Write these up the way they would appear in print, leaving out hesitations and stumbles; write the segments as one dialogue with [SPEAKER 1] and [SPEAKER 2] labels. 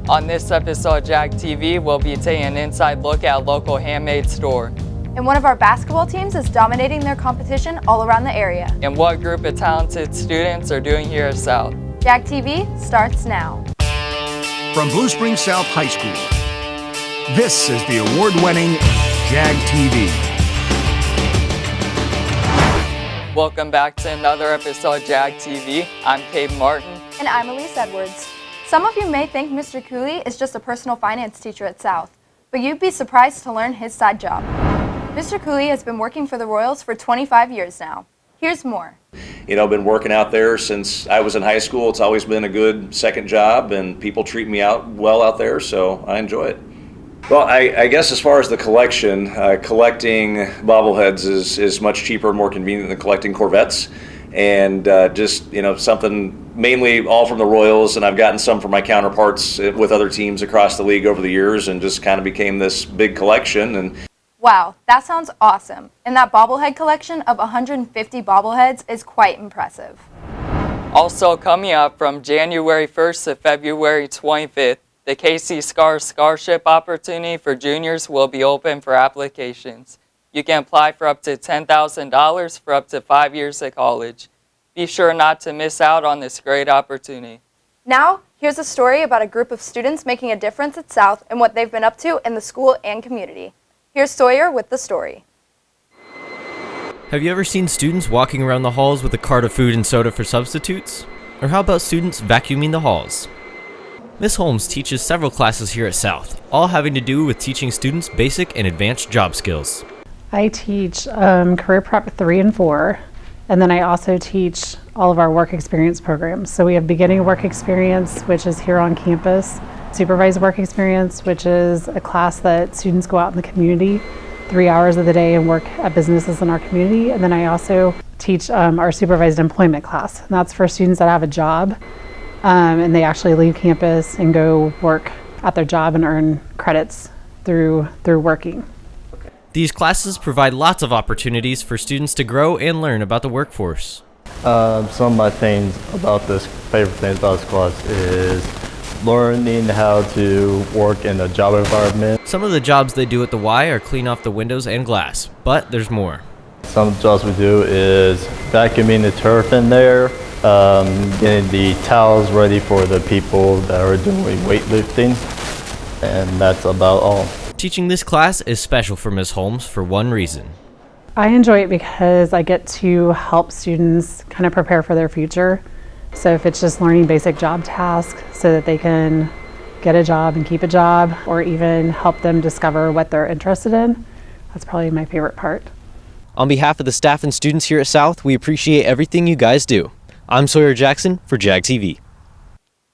[SPEAKER 1] On this episode of Jag TV, we'll be taking an inside look at a local handmade store.
[SPEAKER 2] And one of our basketball teams is dominating their competition all around the area.
[SPEAKER 1] And what a group of talented students are doing here at South.
[SPEAKER 2] Jag TV starts now.
[SPEAKER 3] From Blue Springs South High School, this is the award-winning Jag TV.
[SPEAKER 1] Welcome back to another episode of Jag TV. I'm Cade Martin.
[SPEAKER 2] And I'm Elise Edwards. Some of you may think Mr. Cooley is just a personal finance teacher at South, but you'd be surprised to learn his side job. Mr. Cooley has been working for the Royals for 25 years now. Here's more.
[SPEAKER 4] You know, I've been working out there since I was in high school. It's always been a good second job, and people treat me well out there, so I enjoy it. Well, I guess as far as the collection, collecting bobbleheads is much cheaper and more convenient than collecting Corvettes. And just, you know, something mainly all from the Royals, and I've gotten some from my counterparts with other teams across the league over the years, and just kind of became this big collection. And
[SPEAKER 2] wow, that sounds awesome. And that bobblehead collection of 150 bobbleheads is quite impressive.
[SPEAKER 1] Also coming up from January 1st to February 25th, the KC Scars Scholarship Opportunity for Juniors will be open for applications. You can apply for up to $10,000 for up to 5 years of college. Be sure not to miss out on this great opportunity.
[SPEAKER 2] Now, here's a story about a group of students making a difference at South and what they've been up to in the school and community. Here's Sawyer with the story.
[SPEAKER 5] Have you ever seen students walking around the halls with a cart of food and soda for substitutes? Or how about students vacuuming the halls? Ms. Holmes teaches several classes here at South, all having to do with teaching students basic and advanced job skills.
[SPEAKER 6] I teach Career Prep 3 and 4, and then I also teach all of our work experience programs. So we have beginning work experience, which is here on campus, supervised work experience, which is a class that students go out in the community 3 hours of the day and work at businesses in our community. And then I also teach our supervised employment class, and that's for students that have a job and they actually leave campus and go work at their job and earn credits through working.
[SPEAKER 5] These classes provide lots of opportunities for students to grow and learn about the workforce.
[SPEAKER 7] Some of my favorite things about this class is learning how to work in a job environment.
[SPEAKER 5] Some of the jobs they do at the Y are clean off the windows and glass, but there's more.
[SPEAKER 7] Some jobs we do is vacuuming the turf in there, getting the towels ready for the people that are doing weightlifting, and that's about all.
[SPEAKER 5] Teaching this class is special for Ms. Holmes for one reason.
[SPEAKER 6] I enjoy it because I get to help students kind of prepare for their future. So if it's just learning basic job tasks so that they can get a job and keep a job, or even help them discover what they're interested in, that's probably my favorite part.
[SPEAKER 5] On behalf of the staff and students here at South, we appreciate everything you guys do. I'm Sawyer Jackson for Jag TV.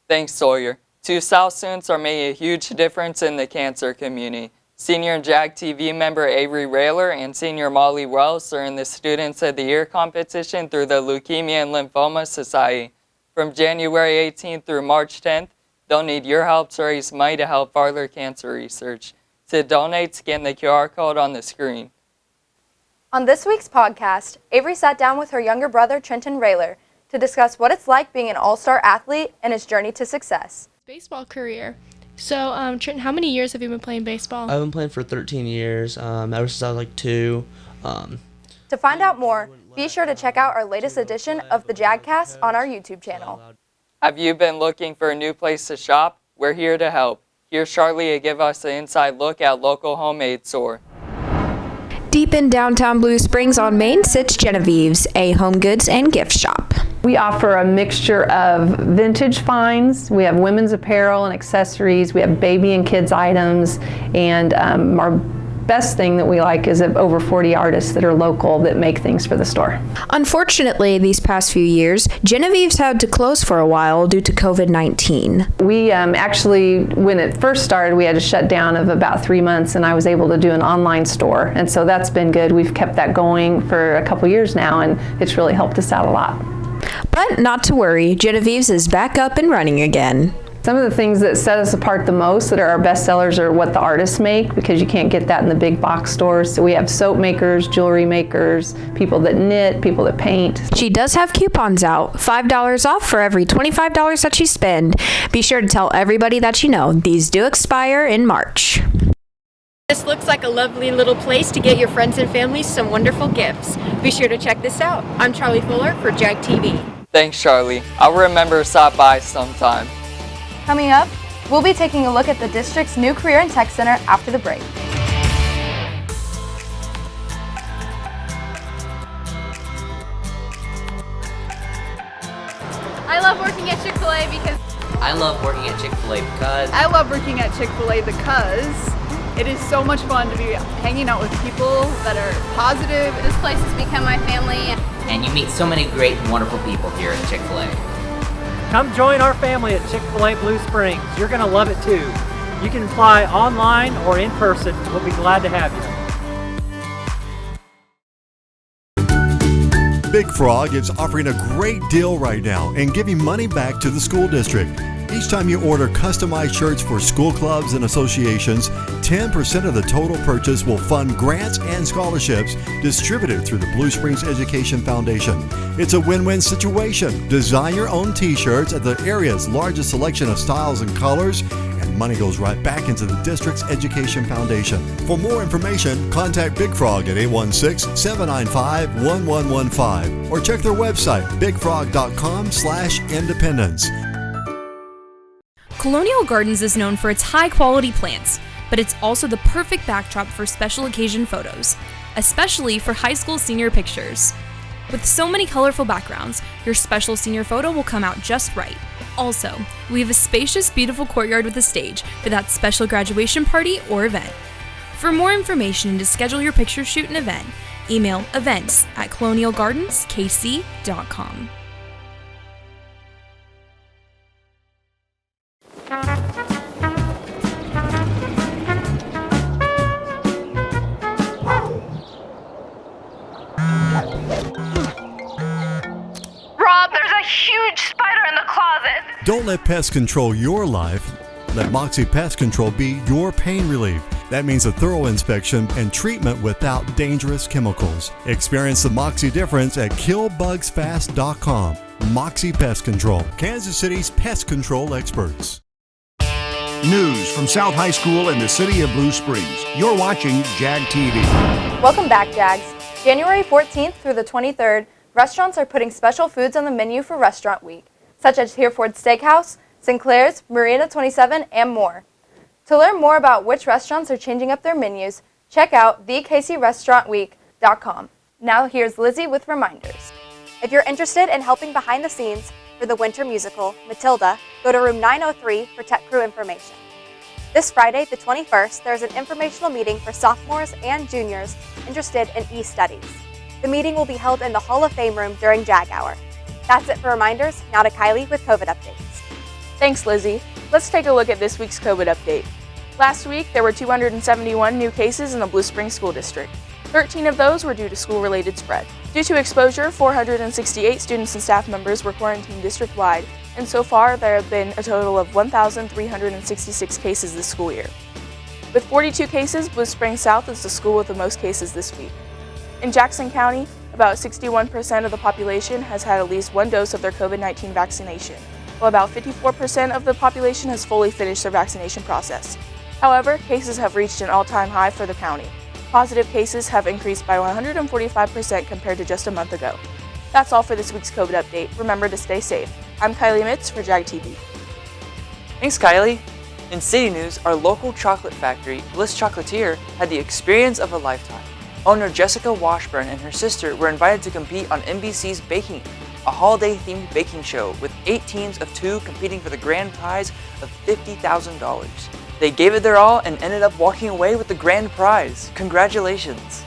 [SPEAKER 1] Thanks, Sawyer. Two South students are making a huge difference in the cancer community. Senior Jag TV member Avery Rayler and senior Molly Wells are in the Students of the Year competition through the Leukemia and Lymphoma Society. From January 18th through March 10th, they'll need your help to raise money to help further cancer research. To donate, scan the QR code on the screen.
[SPEAKER 2] On this week's podcast, Avery sat down with her younger brother, Trenton Rayler, to discuss what it's like being an all-star athlete and his journey to success.
[SPEAKER 8] Baseball career. So, Trenton, how many years have you been playing baseball?
[SPEAKER 9] I've been playing for 13 years, ever since I was like 2.
[SPEAKER 2] To find out more, be sure to check out our latest edition of the JagCast on our YouTube channel.
[SPEAKER 1] Have you been looking for a new place to shop? We're here to help. Here's Charlie to give us an inside look at local homemade store.
[SPEAKER 10] Deep in downtown Blue Springs on Main sits Genevieve's, a home goods and gift shop.
[SPEAKER 11] We offer a mixture of vintage finds. We have women's apparel and accessories. We have baby and kids items. And our best thing that we like is over 40 artists that are local that make things for the store.
[SPEAKER 10] Unfortunately, these past few years, Genevieve's had to close for a while due to COVID-19.
[SPEAKER 11] We actually, when it first started, we had a shutdown of about 3 months, and I was able to do an online store. And so that's been good. We've kept that going for a couple years now, and it's really helped us out a lot.
[SPEAKER 10] But not to worry, Genevieve's is back up and running again.
[SPEAKER 11] Some of the things that set us apart the most that are our best sellers are what the artists make, because you can't get that in the big box stores. So we have soap makers, jewelry makers, people that knit, people that paint.
[SPEAKER 10] She does have coupons out, $5 off for every $25 that you spend. Be sure to tell everybody that you know. These do expire in March.
[SPEAKER 12] This looks like a lovely little place to get your friends and family some wonderful gifts. Be sure to check this out. I'm Charlie Fuller for Jag TV.
[SPEAKER 1] Thanks, Charlie. I'll remember to stop by sometime.
[SPEAKER 2] Coming up, we'll be taking a look at the district's new Career and Tech Center after the break.
[SPEAKER 13] I love working at Chick-fil-A because
[SPEAKER 14] I love working at Chick-fil-A because
[SPEAKER 15] I love working at Chick-fil-A because it is so much fun to be hanging out with people that are positive.
[SPEAKER 13] This place has become my family.
[SPEAKER 14] And you meet so many great and wonderful people here at Chick-fil-A.
[SPEAKER 16] Come join our family at Chick-fil-A Blue Springs. You're going to love it too. You can apply online or in person. We'll be glad to have
[SPEAKER 17] you. Big Frog is offering a great deal right now and giving money back to the school district. Each time you order customized shirts for school clubs and associations, 10% of the total purchase will fund grants and scholarships distributed through the Blue Springs Education Foundation. It's a win-win situation. Design your own t-shirts at the area's largest selection of styles and colors, and money goes right back into the district's Education Foundation. For more information, contact Big Frog at 816-795-1115 or check their website, bigfrog.com/independence.
[SPEAKER 18] Colonial Gardens is known for its high-quality plants, but it's also the perfect backdrop for special occasion photos, especially for high school senior pictures. With so many colorful backgrounds, your special senior photo will come out just right. Also, we have a spacious, beautiful courtyard with a stage for that special graduation party or event. For more information and to schedule your picture shoot and event, email events@colonialgardenskc.com.
[SPEAKER 13] Rob, there's a huge spider in the closet.
[SPEAKER 17] Don't let pests control your life. Let Moxie Pest Control be your pain relief. That means a thorough inspection and treatment without dangerous chemicals. Experience the Moxie difference at killbugsfast.com. Moxie Pest Control, Kansas City's pest control experts.
[SPEAKER 3] News from South High School in the city of Blue Springs. You're watching Jag TV.
[SPEAKER 2] Welcome back, Jags. January 14th through the 23rd, restaurants are putting special foods on the menu for Restaurant Week, such as Hereford Steakhouse, Sinclair's, Marina 27, and more. To learn more about which restaurants are changing up their menus, check out thekcrestaurantweek.com. Now here's Lizzie with reminders.
[SPEAKER 19] If you're interested in helping behind the scenes for the winter musical, Matilda, go to room 903 for tech crew information. This Friday, the 21st, there is an informational meeting for sophomores and juniors interested in e-studies. The meeting will be held in the Hall of Fame room during JAG Hour. That's it for reminders. Now to Kylie with COVID updates.
[SPEAKER 20] Thanks, Lizzie. Let's take a look at this week's COVID update. Last week, there were 271 new cases in the Blue Springs School District. 13 of those were due to school-related spread. Due to exposure, 468 students and staff members were quarantined district-wide, and so far there have been a total of 1,366 cases this school year. With 42 cases, Blue Springs South is the school with the most cases this week. In Jackson County, about 61% of the population has had at least one dose of their COVID-19 vaccination, while about 54% of the population has fully finished their vaccination process. However, cases have reached an all-time high for the county. Positive cases have increased by 145% compared to just a month ago. That's all for this week's COVID update. Remember to stay safe. I'm Kylie Mitz for Jag TV.
[SPEAKER 21] Thanks, Kylie. In city news, our local chocolate factory, Bliss Chocolatier, had the experience of a lifetime. Owner Jessica Washburn and her sister were invited to compete on NBC's Baking, a holiday-themed baking show with 8 teams of 2 competing for the grand prize of $50,000. They gave it their all and ended up walking away with the grand prize. Congratulations!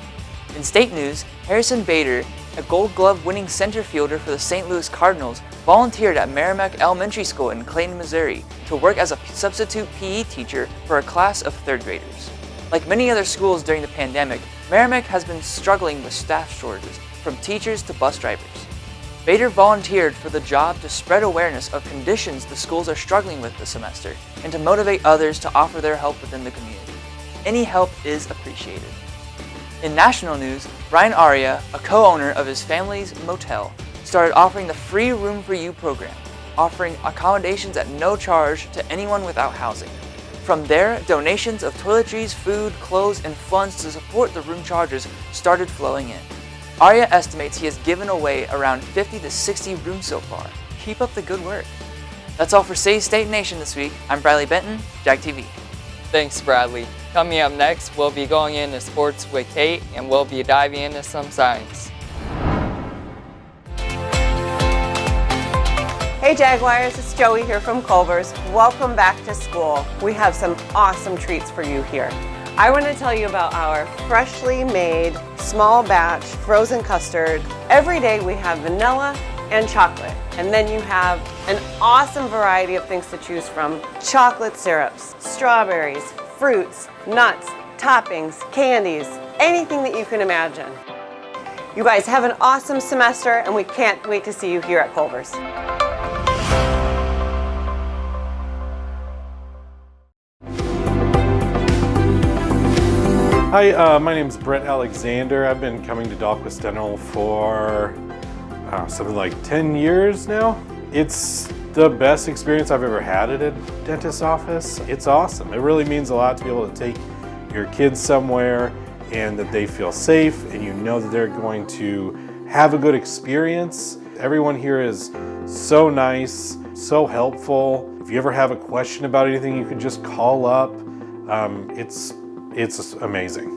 [SPEAKER 21] In state news, Harrison Bader, a Gold Glove winning center fielder for the St. Louis Cardinals, volunteered at Merrimack Elementary School in Clayton, Missouri to work as a substitute PE teacher for a class of 3rd graders. Like many other schools during the pandemic, Merrimack has been struggling with staff shortages, from teachers to bus drivers. Bader volunteered for the job to spread awareness of conditions the schools are struggling with this semester and to motivate others to offer their help within the community. Any help is appreciated. In national news, Brian Aria, a co-owner of his family's motel, started offering the Free Room for You program, offering accommodations at no charge to anyone without housing. From there, donations of toiletries, food, clothes, and funds to support the room charges started flowing in. Aria estimates he has given away around 50 to 60 rooms so far. Keep up the good work. That's all for City, State, Nation this week. I'm Bradley Benton, Jag TV.
[SPEAKER 1] Thanks, Bradley. Coming up next, we'll be going into sports with Kate, and we'll be diving into some science.
[SPEAKER 4] Hey Jaguars, it's Joey here from Culver's. Welcome back to school. We have some awesome treats for you here. I want to tell you about our freshly made small batch frozen custard. Every day we have vanilla and chocolate, and then you have an awesome variety of things to choose from. Chocolate syrups, strawberries, fruits, nuts, toppings, candies, anything that you can imagine. You guys have an awesome semester, and we can't wait to see you here at Culver's.
[SPEAKER 22] Hi, my name is Brett Alexander. I've been coming to Dahlquist Dental for something like 10 years now. It's the best experience I've ever had at a dentist's office. It's awesome. It really means a lot to be able to take your kids somewhere and that they feel safe and you know that they're going to have a good experience. Everyone here is so nice, so helpful. If you ever have a question about anything, you can just call up. It's amazing.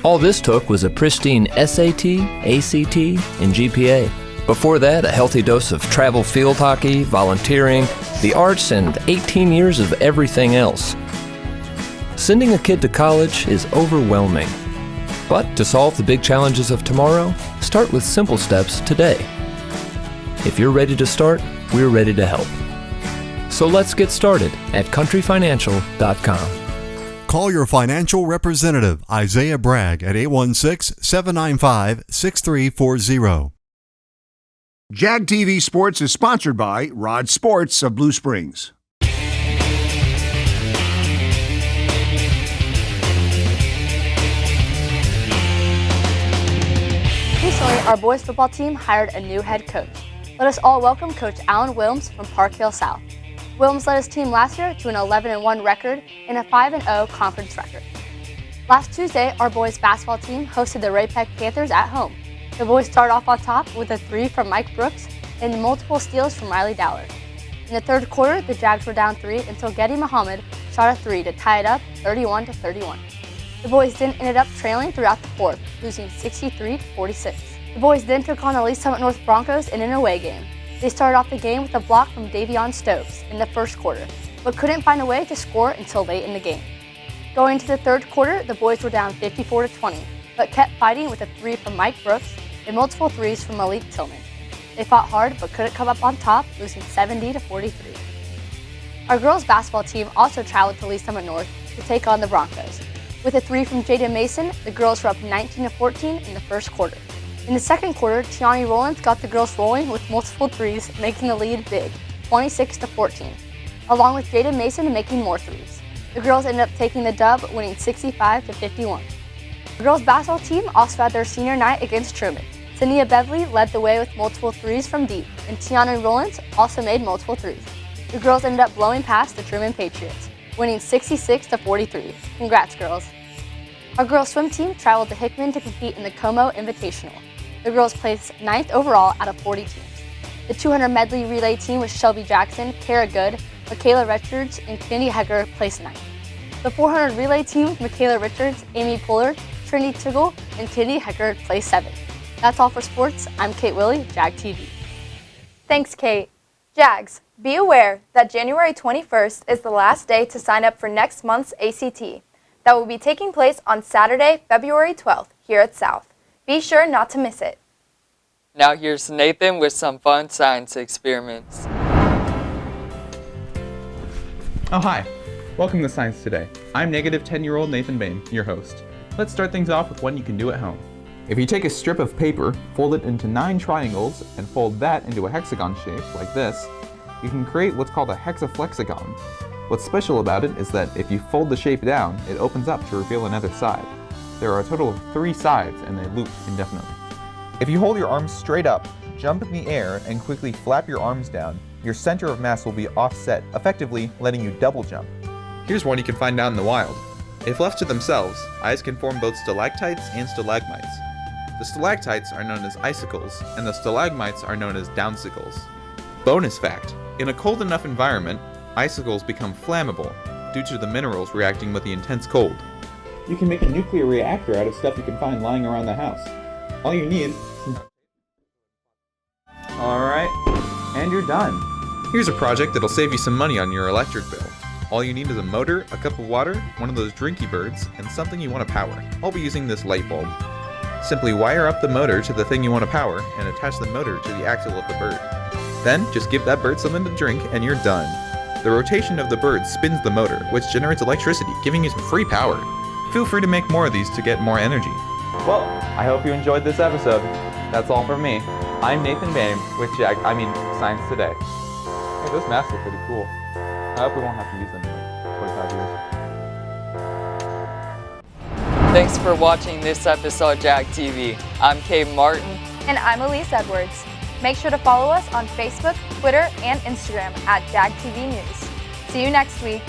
[SPEAKER 23] All this took was a pristine SAT, ACT, and GPA. Before that, a healthy dose of travel field hockey, volunteering, the arts, and 18 years of everything else. Sending a kid to college is overwhelming. But to solve the big challenges of tomorrow, start with simple steps today. If you're ready to start, we're ready to help. So let's get started at countryfinancial.com.
[SPEAKER 17] Call your financial representative, Isaiah Bragg, at 816-795-6340.
[SPEAKER 3] Jag TV Sports is sponsored by Rod Sports of Blue Springs.
[SPEAKER 2] Recently, our boys football team hired a new head coach. Let us all welcome Coach Alan Wilms from Park Hill South. Wilms led his team last year to an 11-1 record and a 5-0 conference record. Last Tuesday, our boys basketball team hosted the Ray Peck Panthers at home. The boys started off on top with a 3 from Mike Brooks and multiple steals from Riley Dowler. In the third quarter, the Jags were down 3 until Getty Muhammad shot a 3 to tie it up 31-31. The boys then ended up trailing throughout the fourth, losing 63-46. The boys then took on the Lee Summit North Broncos in an away game. They started off the game with a block from Davion Stokes in the first quarter, but couldn't find a way to score until late in the game. Going into the third quarter, the boys were down 54-20, but kept fighting with a 3 from Mike Brooks and multiple 3s from Malik Tillman. They fought hard but couldn't come up on top, losing 70-43. Our girls basketball team also traveled to Lee Summit North to take on the Broncos. With a 3 from Jada Mason, the girls were up 19-14 in the first quarter. In the second quarter, Tiani Rollins got the girls rolling with multiple 3s, making the lead big, 26-14, along with Jada Mason making more 3s. The girls ended up taking the dub, winning 65-51. The girls basketball team also had their senior night against Truman. Sania Beverly led the way with multiple 3s from deep, and Tiani Rollins also made multiple 3s. The girls ended up blowing past the Truman Patriots, winning 66-43. Congrats, girls. Our girls swim team traveled to Hickman to compete in the Como Invitational. The girls placed 9th overall out of 40 teams. The 200 medley relay team with Shelby Jackson, Kara Good, Michaela Richards, and Candy Hecker placed 9th. The 400 relay team with Michaela Richards, Amy Puller, Trinity Tiggle, and Candy Hecker placed 7th. That's all for sports. I'm Kate Willie, Jag TV. Thanks, Kate. Jags, be aware that January 21st is the last day to sign up for next month's ACT. That will be taking place on Saturday, February 12th, here at South. Be sure not to miss it.
[SPEAKER 1] Now here's Nathan with some fun science experiments.
[SPEAKER 24] Oh, hi.
[SPEAKER 5] Welcome to Science Today. I'm negative 10-year-old Nathan Bain, your host. Let's start things off with one you can do at home. If you take a strip of paper, fold it into 9 triangles, and fold that into a hexagon shape, like this, you can create what's called a hexaflexagon. What's special about it is that if you fold the shape down, it opens up to reveal another side. There are a total of 3 sides, and they loop indefinitely. If you hold your arms straight up, jump in the air, and quickly flap your arms down, your center of mass will be offset, effectively letting you double jump. Here's one you can find out in the wild. If left to themselves, eyes can form both stalactites and stalagmites. The stalactites are known as icicles, and the stalagmites are known as downsicles. Bonus fact, in a cold enough environment, icicles become flammable due to the minerals reacting with the intense cold. You can make a nuclear reactor out of stuff you can find lying around the house. All you need is some... Alright, and you're done. Here's a project that'll save you some money on your electric bill. All you need is a motor, a cup of water, one of those drinky birds, and something you want to power. I'll be using this light bulb. Simply wire up the motor to the thing you want to power and attach the motor to the axle of the bird. Then just give that bird something to drink and you're done. The rotation of the bird spins the motor, which generates electricity, giving you some free power. Feel free to make more of these to get more energy. Well, I hope you enjoyed this episode. That's all from me. I'm Nathan Bain with Science Today. Hey, those masks are pretty cool. I hope we won't have to use them in like 25 years.
[SPEAKER 1] Thanks for watching this episode of Jag TV. I'm Cave Martin.
[SPEAKER 2] And I'm Elise Edwards. Make sure to follow us on Facebook, Twitter, and Instagram at Jag TV News. See you next week.